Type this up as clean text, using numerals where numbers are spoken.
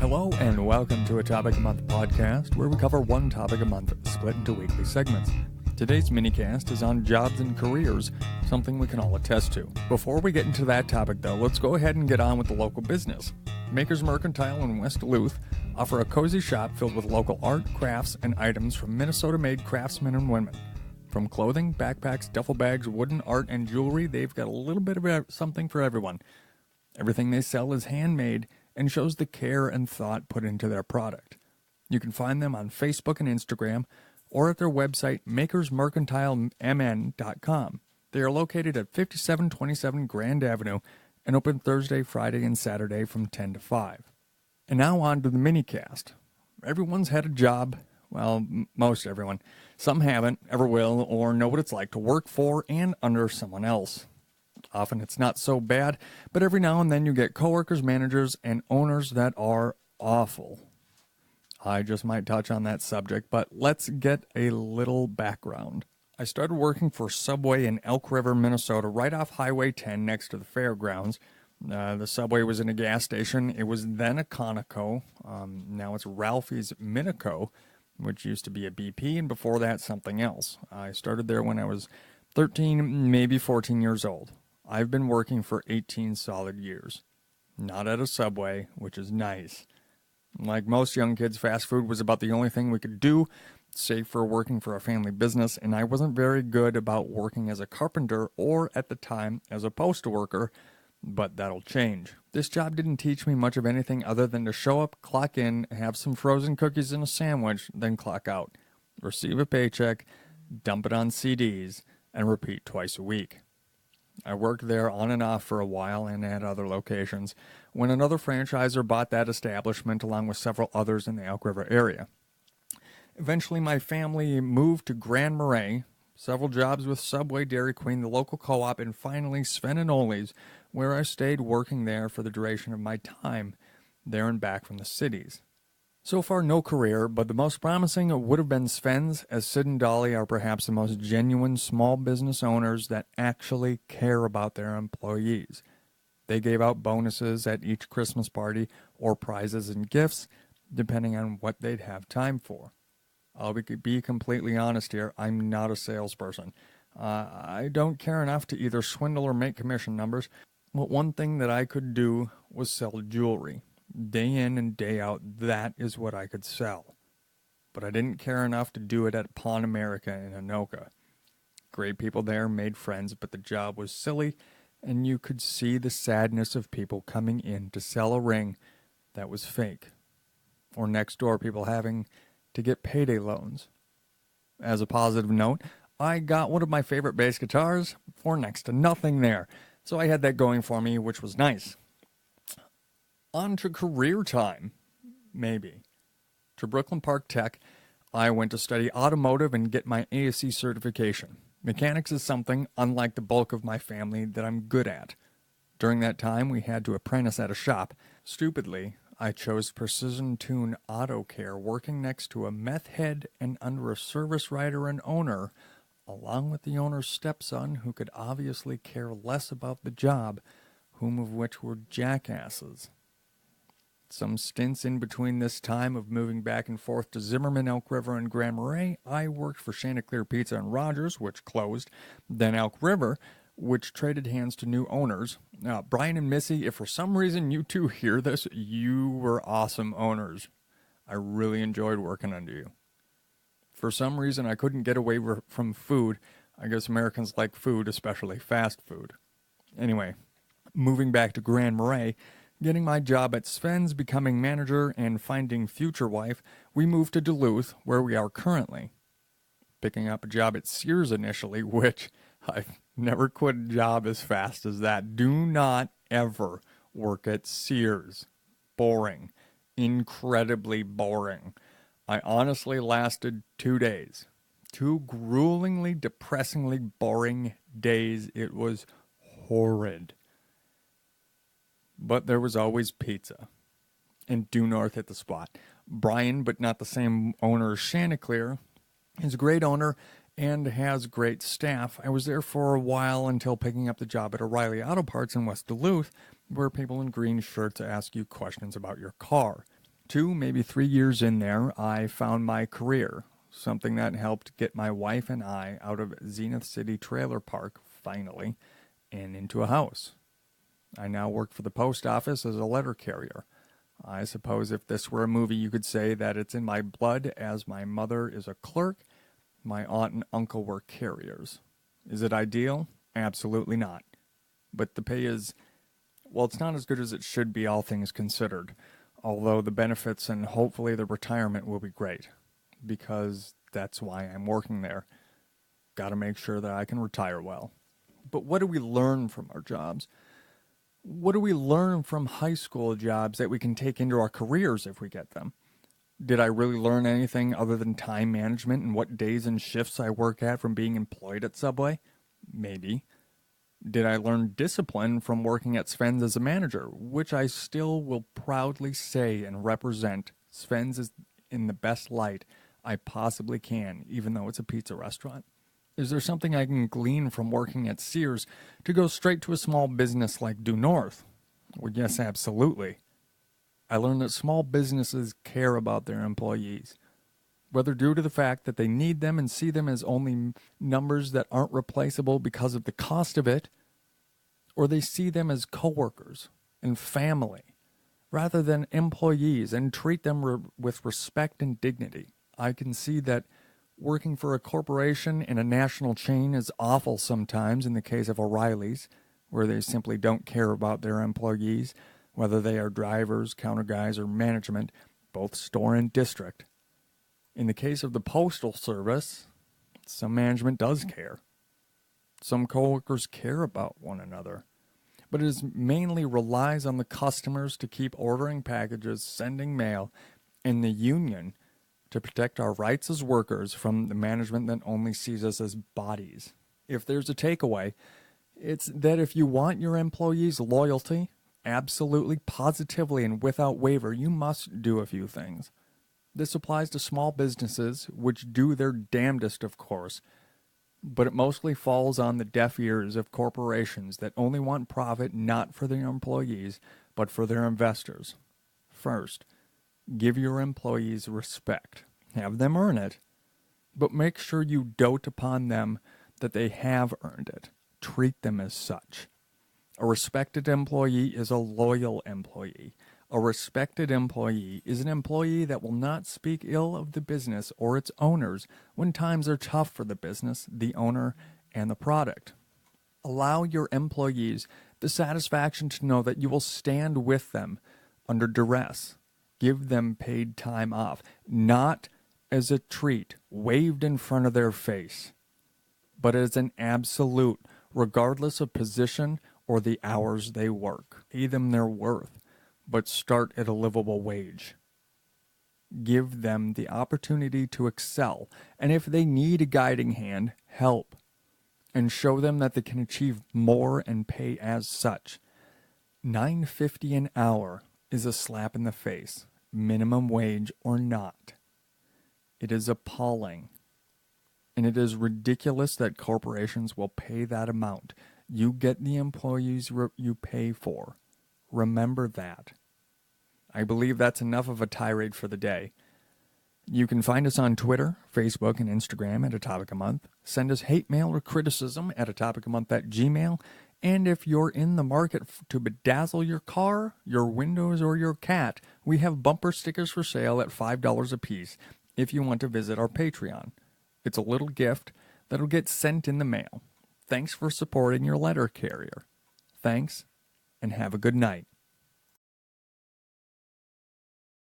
Hello and welcome to a Topic a Month podcast where we cover one topic a month split into weekly segments. Today's minicast is on jobs and careers, something we can all attest to. Before we get into that topic though, let's go ahead and get on with the local business. Makers Mercantile in West Duluth offer a cozy shop filled with local art, crafts, and items from Minnesota-made craftsmen and women. From clothing, backpacks, duffel bags, wooden art, and jewelry, they've got a little bit of something for everyone. Everything they sell is handmade and shows the care and thought put into their product. You can find them on Facebook and Instagram or at their website makersmercantilemn.com. They are located at 5727 Grand Avenue and open Thursday, Friday, and Saturday from 10 to 5. And now on to the minicast. Everyone's had a job. Well, most everyone. Some haven't, ever will, or know what it's like to work for and under someone else. Often it's not so bad, but every now and then you get coworkers, managers, and owners that are awful. I just might touch on that subject, but let's get a little background. I started working for Subway in Elk River, Minnesota, right off Highway 10 next to the fairgrounds. The Subway was in a gas station. It was then a Conoco. Now it's Ralphie's Minico, which used to be a BP, and before that, something else. I started there when I was 13, maybe 14 years old. I've been working for 18 solid years. Not at a Subway, which is nice. Like most young kids, fast food was about the only thing we could do, save for working for a family business, and I wasn't very good about working as a carpenter or, at the time, as a postal worker, but that'll change. This job didn't teach me much of anything other than to show up, clock in, have some frozen cookies and a sandwich, then clock out, receive a paycheck, dump it on CDs, and repeat twice a week. I worked there on and off for a while and at other locations when another franchisor bought that establishment along with several others in the Elk River area. Eventually, my family moved to Grand Marais, several jobs with Subway, Dairy Queen, the local co-op, and finally Sven and Ole's, where I stayed working there for the duration of my time, there and back from the cities. So far, no career, but the most promising would have been Sven's, as Sid and Dolly are perhaps the most genuine small business owners that actually care about their employees. They gave out bonuses at each Christmas party or prizes and gifts, depending on what they'd have time for. I'll be completely honest here, I'm not a salesperson. I don't care enough to either swindle or make commission numbers, but one thing that I could do was sell jewelry. Day in and day out, that is what I could sell. But I didn't care enough to do it at Pawn America in Anoka. Great people there, made friends, but the job was silly, and you could see the sadness of people coming in to sell a ring that was fake. Or next door, people having to get payday loans. As a positive note, I got one of my favorite bass guitars for next to nothing there, so I had that going for me, which was nice. On to career time, maybe. To Brooklyn Park Tech, I went to study automotive and get my ASE certification. Mechanics is something, unlike the bulk of my family, that I'm good at. During that time, we had to apprentice at a shop. Stupidly, I chose Precision Tune Auto Care, working next to a meth head and under a service writer and owner, along with the owner's stepson, who could obviously care less about the job, whom of which were jackasses. Some stints in between this time of moving back and forth to Zimmerman, Elk River, and Grand Marais, I worked for Chanticleer Pizza and Rogers, which closed, then Elk River, which traded hands to new owners. Now, Brian and Missy, if for some reason you two hear this, you were awesome owners. I really enjoyed working under you. For some reason, I couldn't get away from food. I guess Americans like food, especially fast food. Anyway, moving back to Grand Marais, getting my job at Sven's, becoming manager, and finding future wife, we moved to Duluth, where we are currently. Picking up a job at Sears initially, which I've never quit a job as fast as that. Do not ever work at Sears. Boring. Incredibly boring. I honestly lasted 2 days. 2 gruelingly, depressingly boring days. It was horrid. But there was always pizza. And due north hit the spot. Brian, but not the same owner as Chanticleer, is a great owner and has great staff. I was there for a while until picking up the job at O'Reilly Auto Parts in West Duluth, where people in green shirts ask you questions about your car. 2, maybe 3 years in there, I found my career, something that helped get my wife and I out of Zenith City Trailer Park, finally, and into a house. I now work for the post office as a letter carrier. I suppose if this were a movie, you could say that it's in my blood, as my mother is a clerk, my aunt and uncle were carriers. Is it ideal? Absolutely not. But the pay is, well, it's not as good as it should be, all things considered, although the benefits and hopefully the retirement will be great, because that's why I'm working there. Got to make sure that I can retire well. But what do we learn from our jobs? What do we learn from high school jobs that we can take into our careers if we get them? Did I really learn anything other than time management and what days and shifts I work at from being employed at Subway? Maybe. Did I learn discipline from working at Sven's as a manager, which I still will proudly say and represent Sven's is in the best light I possibly can, even though it's a pizza restaurant? Is there something I can glean from working at Sears to go straight to a small business like Due North? Well, yes, absolutely. I learned that small businesses care about their employees, whether due to the fact that they need them and see them as only numbers that aren't replaceable because of the cost of it, or they see them as coworkers and family, rather than employees, and treat them with respect and dignity. I can see that working for a corporation in a national chain is awful sometimes in the case of O'Reilly's, where they simply don't care about their employees, whether they are drivers, counter guys, or management, both store and district. In the case of the Postal Service, some management does care. Some coworkers care about one another, but it mainly relies on the customers to keep ordering packages, sending mail, and the union to protect our rights as workers from the management that only sees us as bodies. If there's a takeaway, it's that if you want your employees' loyalty, absolutely, positively, and without waiver, you must do a few things. This applies to small businesses, which do their damnedest, of course, but it mostly falls on the deaf ears of corporations that only want profit not for their employees, but for their investors. First, give your employees respect. Have them earn it, but make sure you dote upon them that they have earned it. Treat them as such. A respected employee is a loyal employee. A respected employee is an employee that will not speak ill of the business or its owners when times are tough for the business, the owner, and the product. Allow your employees the satisfaction to know that you will stand with them under duress. Give them paid time off, not as a treat waved in front of their face, but as an absolute, regardless of position or the hours they work. Pay them their worth, but start at a livable wage. Give them the opportunity to excel, and if they need a guiding hand, help, and show them that they can achieve more and pay as such. $9.50 an hour is a slap in the face, minimum wage or not. It is appalling, and it is ridiculous that corporations will pay that amount. You get the employees you pay for. Remember that. I believe that's enough of a tirade for the day. You can find us on Twitter, Facebook, and Instagram at A Topic a Month. Send us hate mail or criticism at atopicamonth@gmail.com. And if you're in the market to bedazzle your car, your windows, or your cat, we have bumper stickers for sale at $5 a piece if you want to visit our Patreon. It's a little gift that'll get sent in the mail. Thanks for supporting your letter carrier. Thanks, and have a good night.